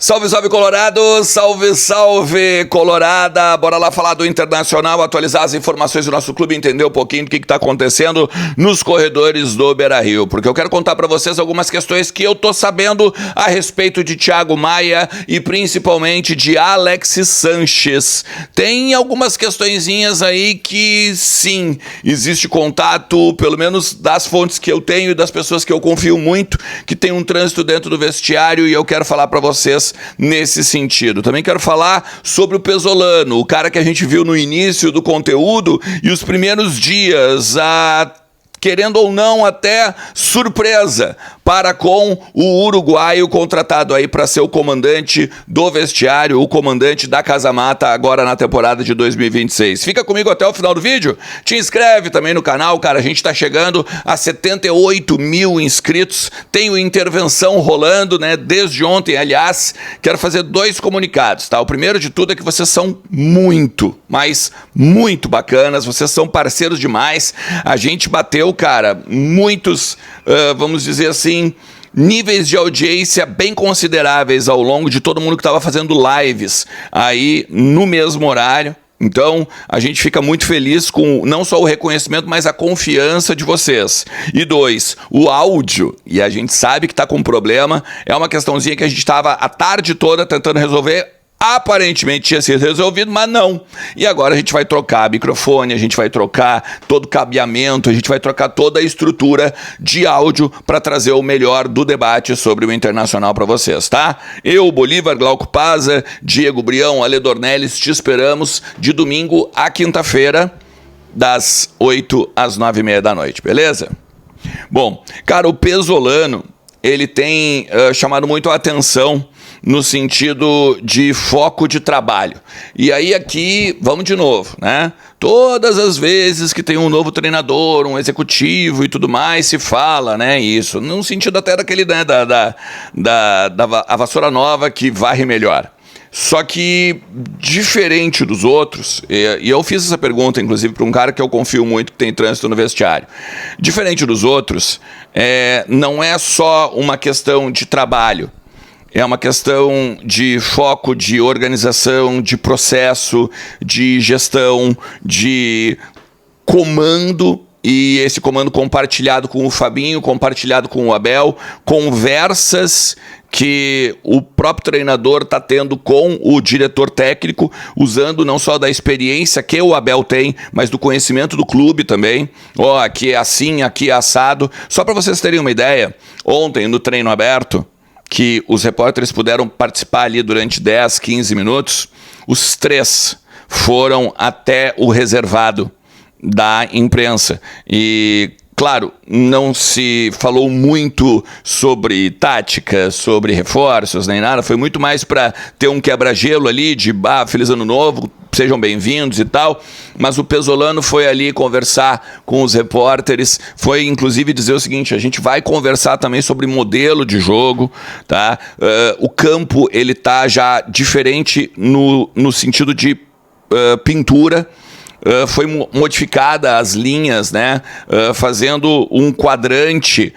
Salve, salve Colorado, salve, salve Colorada, bora lá falar do Internacional, atualizar as informações do nosso clube, entender um pouquinho do que está acontecendo nos corredores do Beira-Rio, porque eu quero contar para vocês algumas questões que eu tô sabendo a respeito de Thiago Maia e principalmente de Alexis Sanches. Tem algumas questõezinhas aí que sim, existe contato, pelo menos das fontes que eu tenho e das pessoas que eu confio muito, que tem um trânsito dentro do vestiário e eu quero falar para vocês nesse sentido. Também quero falar sobre o Pesolano, o cara que a gente viu no início do conteúdo e os primeiros dias, querendo ou não, até surpresa para com o uruguaio contratado aí para ser o comandante do vestiário, o comandante da Casa Mata agora na temporada de 2026. Fica comigo até o final do vídeo, te inscreve também no canal, cara, a gente tá chegando a 78 mil inscritos, tem o Intervenção rolando, né, desde ontem, aliás, quero fazer 2 comunicados, tá? O primeiro de tudo é que vocês são muito, mas muito bacanas, vocês são parceiros demais, a gente bateu, cara, muitos, vamos dizer assim, níveis de audiência bem consideráveis ao longo de todo mundo que estava fazendo lives aí no mesmo horário. Então, a gente fica muito feliz com não só o reconhecimento, mas a confiança de vocês. E 2, o áudio, e a gente sabe que está com problema, é uma questãozinha que a gente estava a tarde toda tentando resolver. Aparentemente tinha sido resolvido, mas não. E agora a gente vai trocar microfone, a gente vai trocar todo o cabeamento, a gente vai trocar toda a estrutura de áudio para trazer o melhor do debate sobre o Internacional para vocês, tá? Eu, Bolívar, Glauco Paza, Diego Brião, Ale Dornelles, te esperamos de domingo a quinta-feira, das 8 às 9h30 da noite, beleza? Bom, cara, o Pesolano, ele tem chamado muito a atenção no sentido de foco de trabalho. E aí aqui, vamos de novo, né? Todas as vezes que tem um novo treinador, um executivo e tudo mais, se fala, né, isso. No sentido até daquele, né, a vassoura nova que varre melhor. Só que, diferente dos outros, e eu fiz essa pergunta, inclusive, para um cara que eu confio muito, que tem trânsito no vestiário. Diferente dos outros, não é só uma questão de trabalho. É uma questão de foco, de organização, de processo, de gestão, de comando, e esse comando compartilhado com o Fabinho, compartilhado com o Abel, conversas que o próprio treinador está tendo com o diretor técnico, usando não só da experiência que o Abel tem, mas do conhecimento do clube também. Aqui é assim, aqui é assado. Só para vocês terem uma ideia, ontem no treino aberto, que os repórteres puderam participar ali durante 10, 15 minutos, os 3 foram até o reservado da imprensa. E, claro, não se falou muito sobre tática, sobre reforços, nem nada. Foi muito mais para ter um quebra-gelo ali de feliz ano novo, sejam bem-vindos e tal. Mas o Pesolano foi ali conversar com os repórteres, foi inclusive dizer o seguinte: a gente vai conversar também sobre modelo de jogo, tá? O campo, ele tá já diferente no sentido de pintura. Foi modificada as linhas, né? Fazendo um quadrante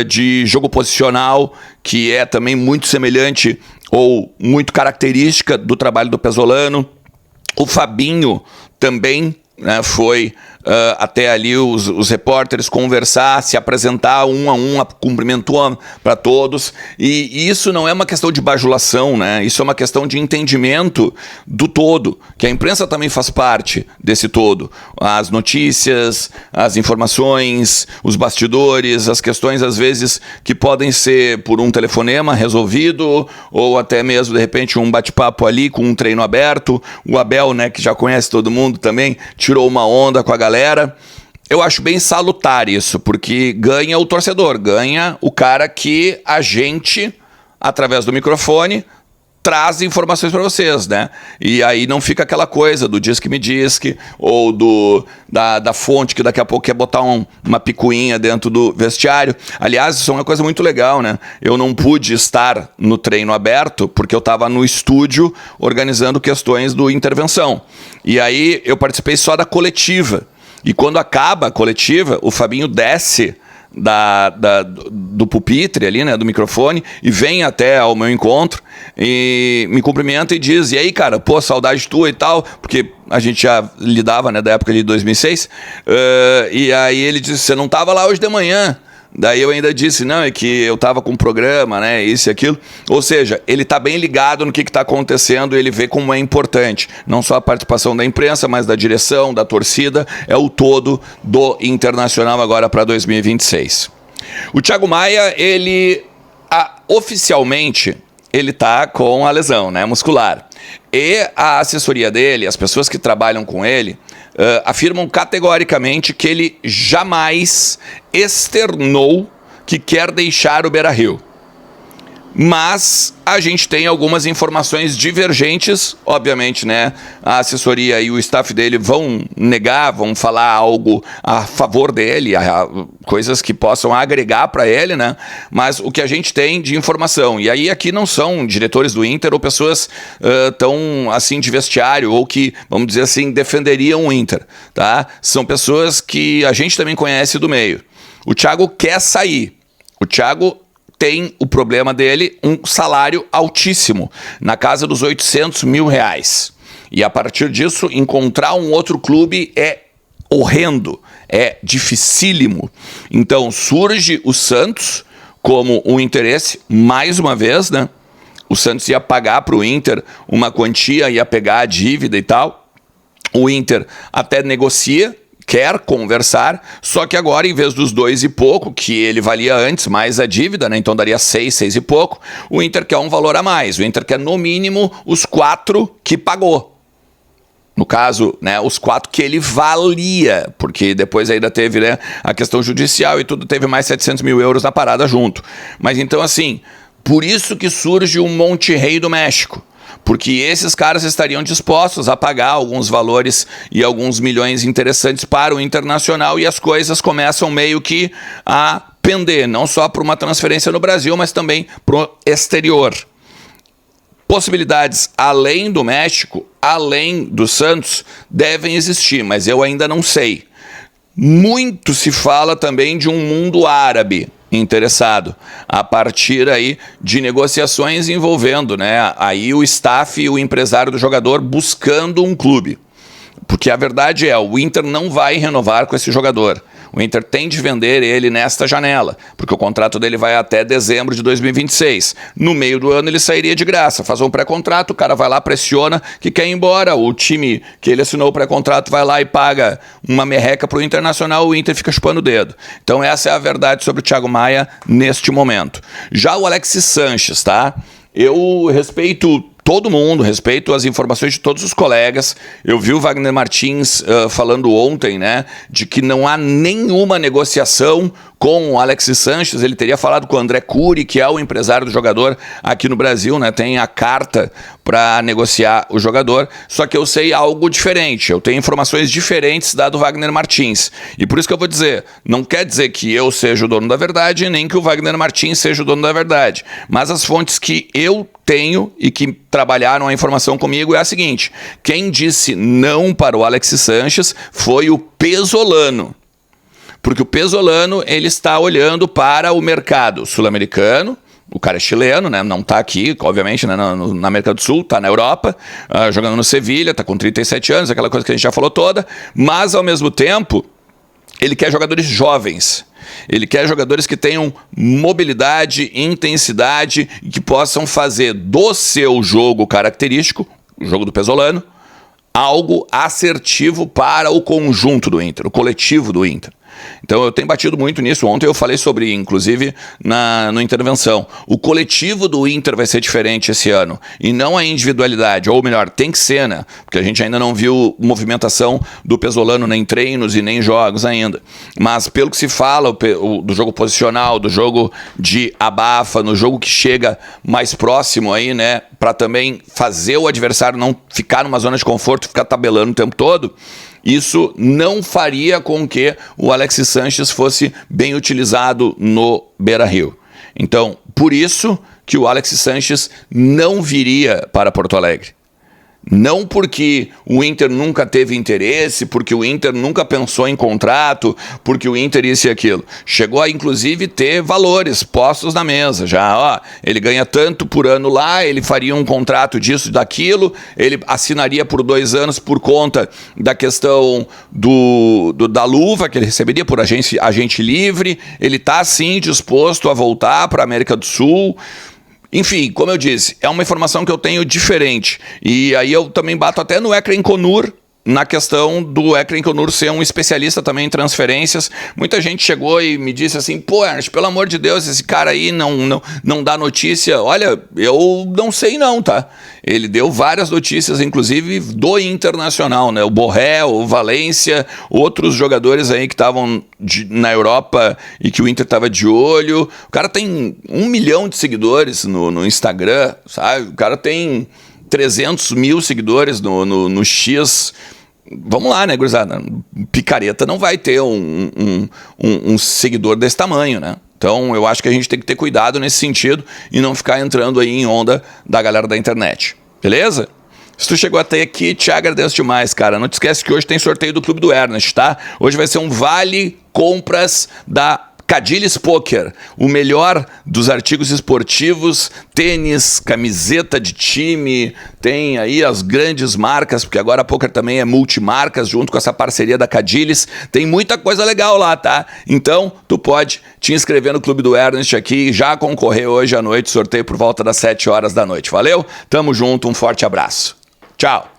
de jogo posicional que é também muito semelhante ou muito característica do trabalho do Pesolano. O Fabinho também, né, foi até ali os repórteres conversar, se apresentar um a um, cumprimentou para todos, e isso não é uma questão de bajulação, né? Isso é uma questão de entendimento do todo, que a imprensa também faz parte desse todo, as notícias, as informações, os bastidores, as questões às vezes que podem ser por um telefonema resolvido, ou até mesmo de repente um bate-papo ali com um treino aberto. O Abel, né, que já conhece todo mundo também, tirou uma onda com a galera. Eu acho bem salutar isso, porque ganha o torcedor, ganha o cara que a gente, através do microfone, traz informações para vocês, né? E aí não fica aquela coisa do diz que me diz que, ou da fonte que daqui a pouco quer botar uma picuinha dentro do vestiário. Aliás, isso é uma coisa muito legal, né? Eu não pude estar no treino aberto porque eu estava no estúdio organizando questões do Intervenção. E aí eu participei só da coletiva. E quando acaba a coletiva, o Fabinho desce do pupitre ali, né, do microfone, e vem até ao meu encontro e me cumprimenta e diz: e aí, cara, pô, saudade tua e tal, porque a gente já lidava, né, da época de 2006, e aí ele disse: você não tava lá hoje de manhã? Daí eu ainda disse: não, é que eu tava com um programa, né, isso e aquilo. Ou seja, ele tá bem ligado no que tá acontecendo, ele vê como é importante, não só a participação da imprensa, mas da direção, da torcida, é o todo do Internacional agora para 2026. O Thiago Maia, ele oficialmente, ele tá com a lesão, né, muscular. E a assessoria dele, as pessoas que trabalham com ele, afirmam categoricamente que ele jamais externou que quer deixar o Beira-Rio. Mas a gente tem algumas informações divergentes, obviamente, né? A assessoria e o staff dele vão negar, vão falar algo a favor dele, coisas que possam agregar para ele, né? Mas o que a gente tem de informação, e aí aqui não são diretores do Inter ou pessoas tão assim de vestiário ou que, vamos dizer assim, defenderiam o Inter, tá? São pessoas que a gente também conhece do meio. O Thiago quer sair. O Thiago tem o problema dele, um salário altíssimo, na casa dos 800 mil reais. E a partir disso, encontrar um outro clube é horrendo, é dificílimo. Então surge o Santos como um interesse, mais uma vez, né? O Santos ia pagar para o Inter uma quantia, ia pegar a dívida e tal. O Inter até negocia, quer conversar, só que agora, em vez dos 2 e pouco, que ele valia antes, mais a dívida, né? Então daria 6 e pouco, o Inter quer um valor a mais. O Inter quer, no mínimo, os 4 que pagou. No caso, né, os 4 que ele valia, porque depois ainda teve, né, a questão judicial e tudo, teve mais 700 mil euros na parada junto. Mas então, assim, por isso que surge o Monterrey do México. Porque esses caras estariam dispostos a pagar alguns valores e alguns milhões interessantes para o Internacional, e as coisas começam meio que a pender, não só para uma transferência no Brasil, mas também para o exterior. Possibilidades além do México, além do Santos, devem existir, mas eu ainda não sei. Muito se fala também de um mundo árabe interessado, a partir aí de negociações envolvendo, né, aí o staff e o empresário do jogador buscando um clube. Porque a verdade é, o Inter não vai renovar com esse jogador. O Inter tem de vender ele nesta janela, porque o contrato dele vai até dezembro de 2026. No meio do ano ele sairia de graça, faz um pré-contrato, o cara vai lá, pressiona que quer ir embora. O time que ele assinou o pré-contrato vai lá e paga uma merreca para o Internacional, o Inter fica chupando o dedo. Então essa é a verdade sobre o Thiago Maia neste momento. Já o Alexis Sanches, tá? Eu respeito todo mundo, respeito as informações de todos os colegas. Eu vi o Wagner Martins falando ontem, né, de que não há nenhuma negociação com o Alexis Sanches. Ele teria falado com o André Curi, que é o empresário do jogador aqui no Brasil, né, tem a carta para negociar o jogador, só que eu sei algo diferente, eu tenho informações diferentes da do Wagner Martins, e por isso que eu vou dizer, não quer dizer que eu seja o dono da verdade, nem que o Wagner Martins seja o dono da verdade, mas as fontes que eu tenho e que trabalharam a informação comigo é a seguinte: quem disse não para o Alexis Sanches foi o Pesolano, porque o Pesolano ele está olhando para o mercado sul-americano. O cara é chileno, né? Não está aqui, obviamente, né? na América do Sul, está na Europa, jogando no Sevilha, está com 37 anos, aquela coisa que a gente já falou toda, mas ao mesmo tempo ele quer jogadores jovens. Ele quer jogadores que tenham mobilidade, intensidade e que possam fazer do seu jogo característico, o jogo do Pesolano, algo assertivo para o conjunto do Inter, o coletivo do Inter. Então eu tenho batido muito nisso. Ontem eu falei sobre, inclusive, na intervenção. O coletivo do Inter vai ser diferente esse ano, e não a individualidade, ou melhor, tem que ser, né? Porque a gente ainda não viu movimentação do Pesolano nem treinos e nem jogos ainda. Mas pelo que se fala do jogo posicional, do jogo de abafa, no jogo que chega mais próximo aí, né? Para também fazer o adversário não ficar numa zona de conforto, ficar tabelando o tempo todo. Isso não faria com que o Alexis Sanches fosse bem utilizado no Beira-Rio. Então, por isso que o Alexis Sanches não viria para Porto Alegre. Não porque o Inter nunca teve interesse, porque o Inter nunca pensou em contrato, porque o Inter isso e aquilo. Chegou a, inclusive, ter valores postos na mesa. Já, ó, ele ganha tanto por ano lá, ele faria um contrato disso, daquilo, ele assinaria por 2 anos por conta da questão da luva que ele receberia por agente livre. Ele está, sim, disposto a voltar para a América do Sul. Enfim, como eu disse, é uma informação que eu tenho diferente. E aí eu também bato até no Ekren Konur, na questão do Ekren Konur ser um especialista também em transferências. Muita gente chegou e me disse assim, pô, Ernst, pelo amor de Deus, esse cara aí não dá notícia. Olha, eu não sei não, tá? Ele deu várias notícias, inclusive do Internacional, né? O Borré, o Valência, outros jogadores aí que estavam na Europa e que o Inter estava de olho. O cara tem 1 milhão de seguidores no Instagram, sabe? O cara tem 300 mil seguidores no X. Vamos lá, né, gurizada? Picareta não vai ter um seguidor desse tamanho, né? Então eu acho que a gente tem que ter cuidado nesse sentido e não ficar entrando aí em onda da galera da internet. Beleza? Se tu chegou até aqui, te agradeço demais, cara. Não te esquece que hoje tem sorteio do Clube do Ernest, tá? Hoje vai ser um vale compras da Cadilles Poker, o melhor dos artigos esportivos, tênis, camiseta de time, tem aí as grandes marcas, porque agora a Poker também é multimarcas, junto com essa parceria da Cadilles, tem muita coisa legal lá, tá? Então, tu pode te inscrever no Clube do Ernest aqui e já concorrer hoje à noite, sorteio por volta das 7 horas da noite, valeu? Tamo junto, um forte abraço. Tchau!